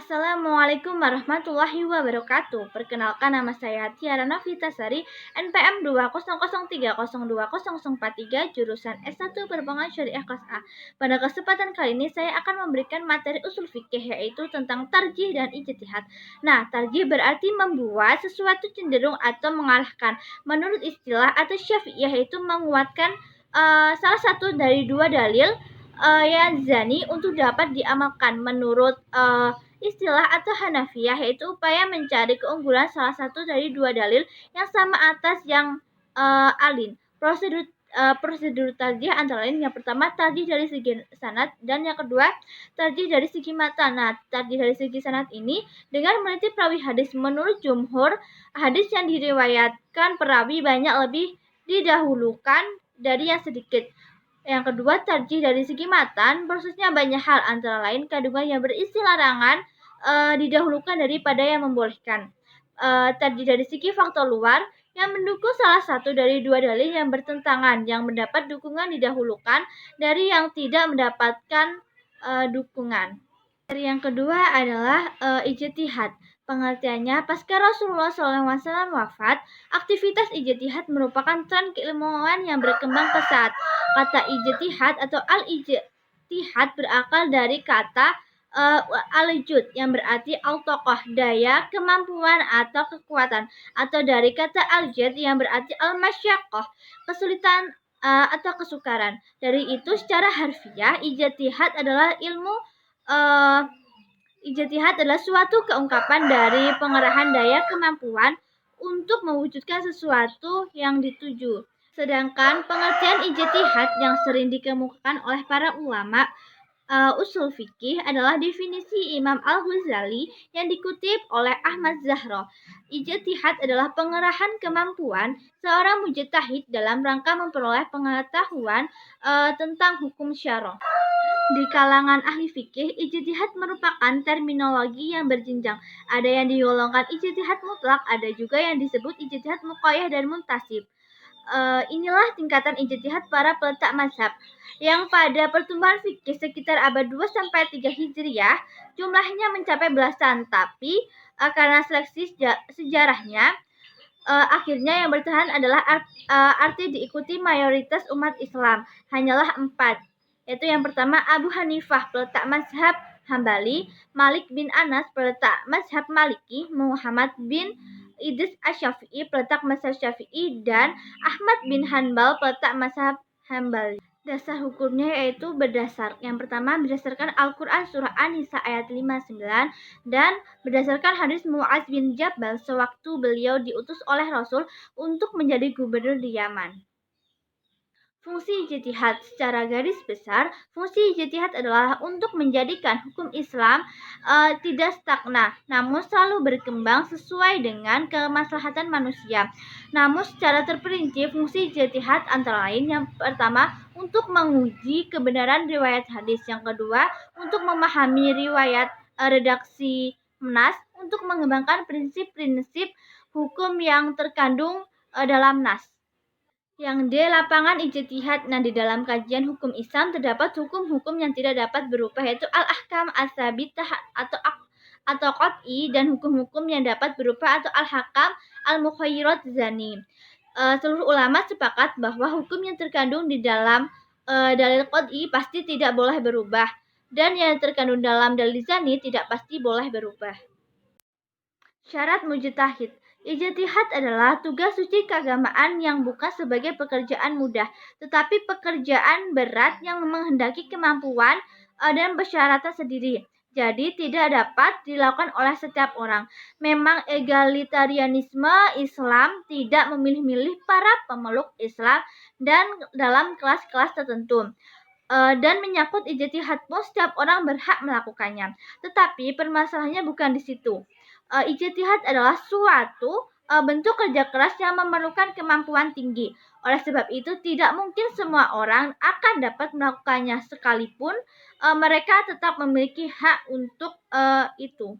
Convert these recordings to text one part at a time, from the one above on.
Assalamualaikum warahmatullahi wabarakatuh. Perkenalkan, nama saya Tiara Novitasari, NPM 20030200443, jurusan S1 Perbankan Syariah kelas A. Pada kesempatan kali ini saya akan memberikan materi usul fikih, yaitu tentang tarjih dan ijtihad. Nah, tarjih berarti membuat sesuatu cenderung atau mengalahkan. Menurut istilah atau Syafi'iyah, yaitu menguatkan salah satu dari dua dalil yazani untuk dapat diamalkan. Menurut istilah atau Hanafiyah, yaitu upaya mencari keunggulan salah satu dari dua dalil yang sama atas yang alin. Prosedur tarjih antara lain, yang pertama tarjih dari segi sanad, dan yang kedua tarjih dari segi matan. Nah, tarjih dari segi sanad ini dengan meneliti perawi hadis. Menurut jumhur, hadis yang diriwayatkan perawi banyak lebih didahulukan dari yang sedikit. Yang kedua, tarjih dari segi matan, prosesnya banyak hal, antara lain kandungan yang berisi larangan didahulukan daripada yang membolehkan. Tarjih dari segi faktor luar, yang mendukung salah satu dari dua dalil yang bertentangan, yang mendapat dukungan didahulukan dari yang tidak mendapatkan dukungan. Yang kedua adalah ijtihad. Pengertiannya, pasca Rasulullah SAW wafat, aktivitas ijtihad merupakan tren keilmuan yang berkembang pesat. Kata ijtihad atau al-ijtihad berakal dari kata al-jud, yang berarti al-toqoh, daya, kemampuan, atau kekuatan, atau dari kata al-jad yang berarti al-masyaqqah, kesulitan atau kesukaran. Dari itu, secara harfiah, ijtihad adalah ijtihad adalah suatu keungkapan dari pengerahan daya kemampuan untuk mewujudkan sesuatu yang dituju. Sedangkan pengertian ijtihad yang sering dikemukakan oleh para ulama usul fikih adalah definisi Imam Al-Ghazali yang dikutip oleh Ahmad Zahro. Ijtihad adalah pengerahan kemampuan seorang mujtahid dalam rangka memperoleh pengetahuan tentang hukum syara'. Di kalangan ahli fikih, ijtihad merupakan terminologi yang berjenjang. Ada yang digolongkan ijtihad mutlak, ada juga yang disebut ijtihad muqayyad dan muntasib. Inilah tingkatan ijtihad para peletak mazhab, yang pada pertumbuhan fikih sekitar abad 2-3 Hijriah jumlahnya mencapai belasan, tapi karena seleksi sejarahnya akhirnya yang bertahan adalah arti diikuti mayoritas umat Islam, hanyalah 4, yaitu yang pertama Abu Hanifah, peletak mazhab Hambali; Malik bin Anas, peletak mazhab Maliki; Muhammad bin Idris Asy-Syafi'i, peletak mazhab Syafi'i; dan Ahmad bin Hanbal, peletak mazhab Hambali. Dasar hukumnya yaitu yang pertama berdasarkan Al-Quran surah An-Nisa ayat 59, dan berdasarkan hadis Mu'adz bin Jabal sewaktu beliau diutus oleh Rasul untuk menjadi gubernur di Yaman. Fungsi ijtihad secara garis besar, fungsi ijtihad adalah untuk menjadikan hukum Islam tidak stagnan, namun selalu berkembang sesuai dengan kemaslahatan manusia. Namun secara terperinci, fungsi ijtihad antara lain, yang pertama untuk menguji kebenaran riwayat hadis, yang kedua untuk memahami riwayat redaksi nas, untuk mengembangkan prinsip-prinsip hukum yang terkandung dalam nas. Yang D. Lapangan ijtihad. Nah, di dalam kajian hukum Islam terdapat hukum-hukum yang tidak dapat berubah, yaitu al-ahkam as-sabitah atau qat'i, dan hukum-hukum yang dapat berubah atau al-hakam al-mukhayyirat zani. Seluruh ulama sepakat bahwa hukum yang terkandung di dalam dalil qat'i pasti tidak boleh berubah, dan yang terkandung dalam dalil zani tidak pasti boleh berubah. Syarat mujtahid. Ijtihad adalah tugas suci keagamaan yang bukan sebagai pekerjaan mudah, tetapi pekerjaan berat yang menghendaki kemampuan dan persyaratan sendiri. Jadi tidak dapat dilakukan oleh setiap orang. Memang egalitarianisme Islam tidak memilih-milih para pemeluk Islam dan dalam kelas-kelas tertentu. Dan menyangkut ijtihad pun setiap orang berhak melakukannya. Tetapi permasalahannya bukan di situ. Ijtihad adalah suatu bentuk kerja keras yang memerlukan kemampuan tinggi. Oleh sebab itu, tidak mungkin semua orang akan dapat melakukannya, sekalipun mereka tetap memiliki hak untuk itu.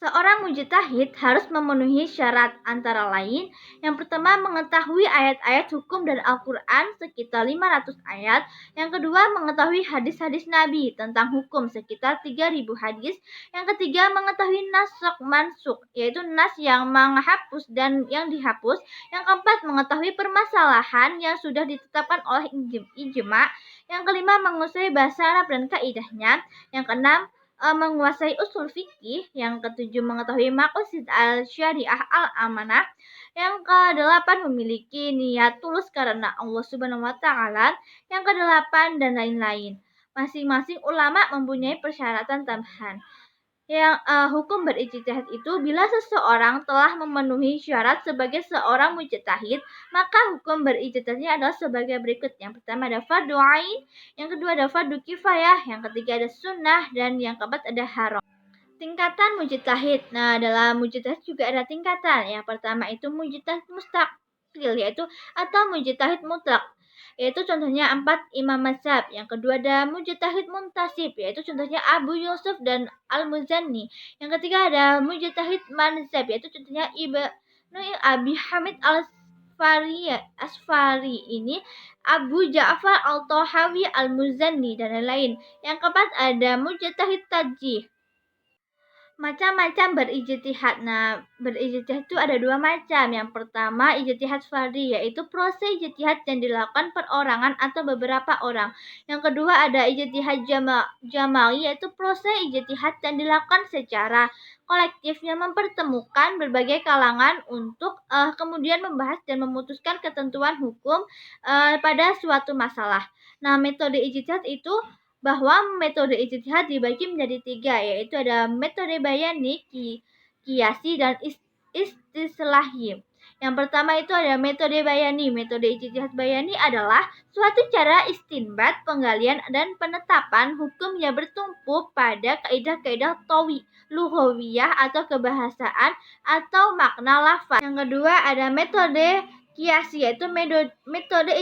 Seorang mujtahid harus memenuhi syarat antara lain, yang pertama mengetahui ayat-ayat hukum dan Al-Quran sekitar 500 ayat, yang kedua mengetahui hadis-hadis Nabi tentang hukum sekitar 3000 hadis, yang ketiga mengetahui nasakh mansukh, yaitu nas yang menghapus dan yang dihapus, yang keempat mengetahui permasalahan yang sudah ditetapkan oleh ijma, yang kelima menguasai bahasa Arab dan kaidahnya, yang keenam menguasai usul fikih, yang ketujuh mengetahui maqasid al-syariah al-amanah, yang kedelapan memiliki niat tulus karena Allah Subhanahu wa taala, yang kedelapan dan lain-lain. Masing-masing ulama mempunyai persyaratan tambahan. Yang hukum berijtihad itu bila seseorang telah memenuhi syarat sebagai seorang mujtahid, maka hukum berijtihadnya adalah sebagai berikut. Yang pertama ada fardu ain, yang kedua ada fardu kifayah, yang ketiga ada sunnah, dan yang keempat ada haram. Tingkatan mujtahid. Nah, dalam mujtahid juga ada tingkatan. Yang pertama itu mujtahid mustaqil, yaitu atau mujtahid mutlak, yaitu contohnya 4 imam mazhab. Yang kedua ada mujtahid muntasib, yaitu contohnya Abu Yusuf dan Al-Muzanni. Yang ketiga ada mujtahid manzab, yaitu contohnya Ibnu Abi Hamid Asfari ini, Abu Ja'far Al-Tahawi Al-Muzanni, dan lain-lain. Yang keempat ada mujtahid tajih. Macam-macam berijtihad. Nah, berijtihad itu ada dua macam. Yang pertama, ijtihad fardhi, yaitu proses ijtihad yang dilakukan perorangan atau beberapa orang. Yang kedua ada ijtihad jama'i, yaitu proses ijtihad yang dilakukan secara kolektif yang mempertemukan berbagai kalangan untuk kemudian membahas dan memutuskan ketentuan hukum pada suatu masalah. Nah, metode ijtihad itu bahwa metode ijtihad dibagi menjadi 3, yaitu ada metode bayani, qiyasi, dan istislahi. Yang pertama itu ada metode bayani. Metode ijtihad bayani adalah suatu cara istinbat, penggalian, dan penetapan hukum yang bertumpu pada kaidah-kaidah lughawiyah atau kebahasaan atau makna lafaz. Yang kedua ada metode qiyasi, yaitu metode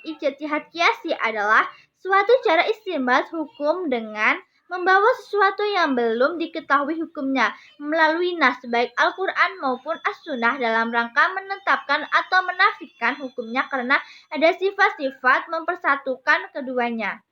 ijtihad qiyasi adalah suatu cara istinbat hukum dengan membawa sesuatu yang belum diketahui hukumnya melalui nas baik Al-Quran maupun As-Sunnah dalam rangka menetapkan atau menafikan hukumnya karena ada sifat-sifat mempersatukan keduanya.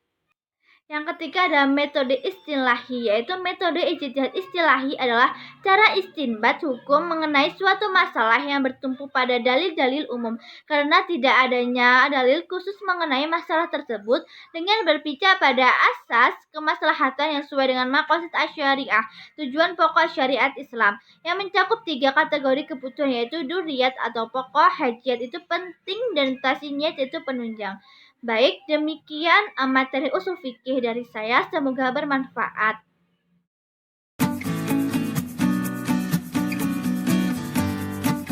Yang ketiga ada metode istilahi, yaitu metode ijtihad istilahi adalah cara istinbat hukum mengenai suatu masalah yang bertumpu pada dalil-dalil umum karena tidak adanya dalil khusus mengenai masalah tersebut dengan berpijak pada asas kemaslahatan yang sesuai dengan maqasid asy-syariah, tujuan pokok syariat Islam, yang mencakup 3 kategori kebutuhan, yaitu duriyat atau pokok, hajat itu penting, dan tasniyat itu penunjang. Baik, demikian materi usul fikih dari saya. Semoga bermanfaat.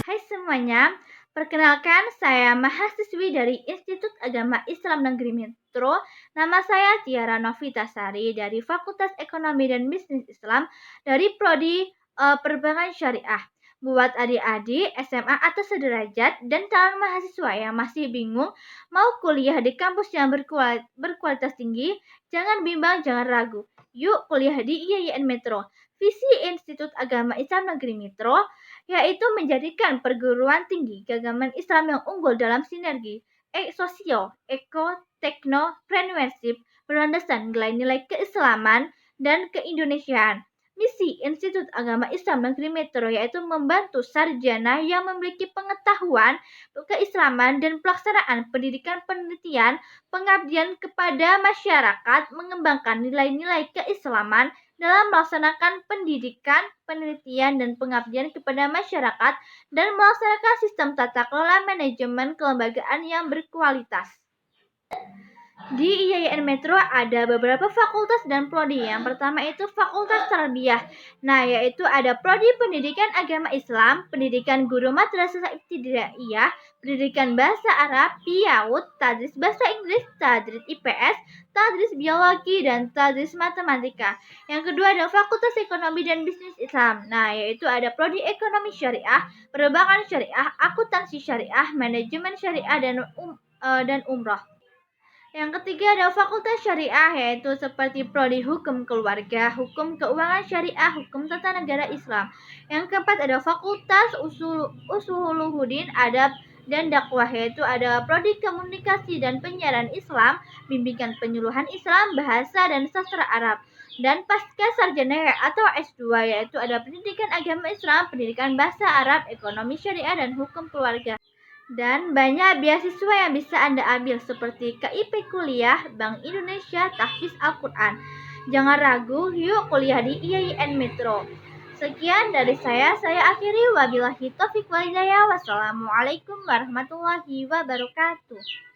Hai semuanya, perkenalkan saya mahasiswi dari Institut Agama Islam Negeri Metro. Nama saya Tiara Novitasari dari Fakultas Ekonomi dan Bisnis Islam dari Prodi Perbankan Syariah. Buat adik-adik SMA atau sederajat dan calon mahasiswa yang masih bingung mau kuliah di kampus yang berkualitas tinggi, jangan bimbang, jangan ragu. Yuk kuliah di IAIN Metro. Visi Institut Agama Islam Negeri Metro yaitu menjadikan perguruan tinggi keagamaan Islam yang unggul dalam sinergi sosio, eko, tekno, preneurship, berlandaskan nilai-nilai keislaman dan keindonesiaan. Misi Institut Agama Islam Negeri Metro yaitu membantu sarjana yang memiliki pengetahuan keislaman dan pelaksanaan pendidikan penelitian, pengabdian kepada masyarakat, mengembangkan nilai-nilai keislaman dalam melaksanakan pendidikan, penelitian, dan pengabdian kepada masyarakat, dan melaksanakan sistem tata kelola manajemen kelembagaan yang berkualitas. Di IAIN Metro ada beberapa fakultas dan prodi. Yang pertama itu Fakultas Tarbiyah. Nah, yaitu ada prodi Pendidikan Agama Islam, Pendidikan Guru Madrasah Ibtidaiyah, Pendidikan Bahasa Arab, PIAUD, Tadris Bahasa Inggris, Tadris IPS, Tadris Biologi, dan Tadris Matematika. Yang kedua ada Fakultas Ekonomi dan Bisnis Islam. Nah, yaitu ada prodi Ekonomi Syariah, Perbankan Syariah, Akuntansi Syariah, Manajemen Syariah, dan Umroh. Yang ketiga ada fakultas syariah, yaitu seperti prodi hukum keluarga, hukum keuangan syariah, hukum tata negara Islam. Yang keempat ada fakultas usuluddin, adab dan dakwah, yaitu ada prodi komunikasi dan penyiaran Islam, bimbingan penyuluhan Islam, bahasa dan sastra Arab. Dan pasca sarjana atau S2, yaitu ada pendidikan agama Islam, pendidikan bahasa Arab, ekonomi syariah, dan hukum keluarga. Dan banyak beasiswa yang bisa Anda ambil seperti KIP Kuliah, Bank Indonesia, Tahfiz Al-Quran. Jangan ragu, yuk kuliah di IAIN Metro. Sekian dari saya akhiri. Wabillahi taufiq wal hidayah. Wassalamualaikum warahmatullahi wabarakatuh.